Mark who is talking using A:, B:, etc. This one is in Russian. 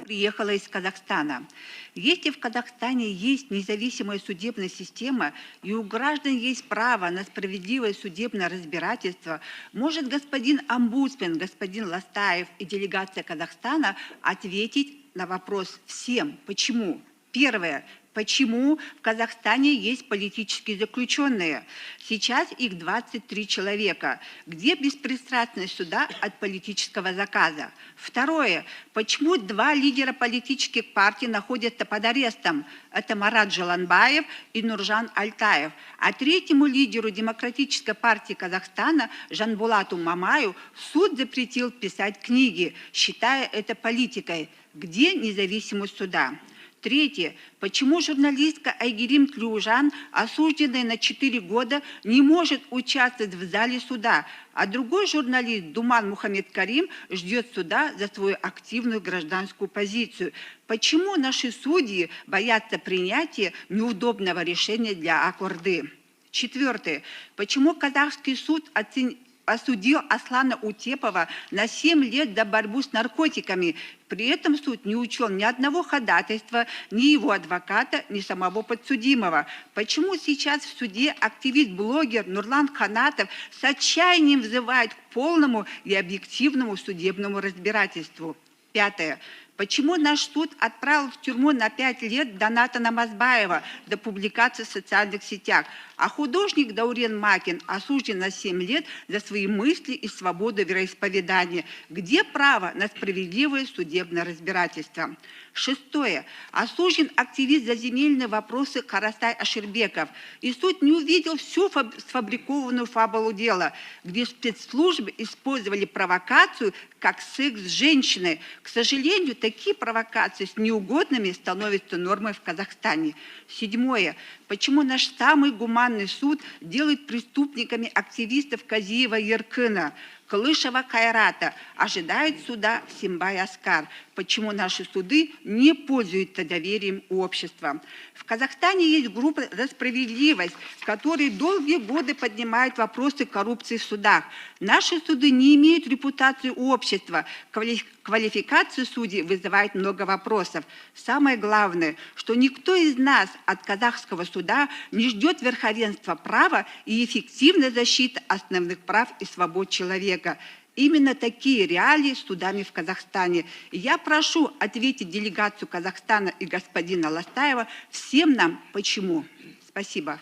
A: приехала из Казахстана. Если в Казахстане есть независимая судебная система и у граждан есть право на справедливое судебное разбирательство, может господин омбудсмен, господин Ластаев и делегация Казахстана ответить на вопрос всем, почему? Первое. Почему в Казахстане есть политические заключенные? Сейчас их 23 человека. Где беспристрастность суда от политического заказа? Второе. Почему два лидера политических партий находятся под арестом? Это Марат Джаланбаев и Нуржан Альтаев. А третьему лидеру Демократической партии Казахстана Жанбулату Мамаю суд запретил писать книги, считая это политикой. Где независимость суда? Третье. Почему журналистка Айгерим Тлюжан, осужденная на 4 года, не может участвовать в зале суда, а другой журналист Думан Мухаммед-Карим ждет суда за свою активную гражданскую позицию? Почему наши судьи боятся принятия неудобного решения для Ак-Орды? Четвертое. Почему казахский суд осудил Аслана Утепова на 7 лет за борьбу с наркотиками? При этом суд не учел ни одного ходатайства, ни его адвоката, ни самого подсудимого. Почему сейчас в суде активист-блогер Нурлан Ханатов с отчаянием взывает к полному и объективному судебному разбирательству? Пятое. Почему наш суд отправил в тюрьму на 5 лет Доната Намазбаева до публикации в социальных сетях, а художник Даурен Макин осужден на 7 лет за свои мысли и свободу вероисповедания? Где право на справедливое судебное разбирательство? Шестое. Осужден активист за земельные вопросы Карастай Аширбеков. И суд не увидел всю сфабрикованную фабулу дела, где спецслужбы использовали провокацию как секс с женщиной. К сожалению, такие провокации с неугодными становятся нормой в Казахстане. Седьмое. Почему наш самый гуманный суд делает преступниками активистов Казиева и Еркына, Кылышева Кайрата, ожидает суда Симбай Аскар? Почему наши суды не пользуются доверием общества? В Казахстане есть группа «За справедливость», которые долгие годы поднимают вопросы коррупции в судах. Наши суды не имеют репутации общества. Квалификация судей вызывает много вопросов. Самое главное, что никто из нас от казахского суда не ждет верховенства права и эффективной защиты основных прав и свобод человека. Именно такие реалии с судами в Казахстане. И я прошу ответить делегацию Казахстана и господина Ластаева всем нам почему. Спасибо.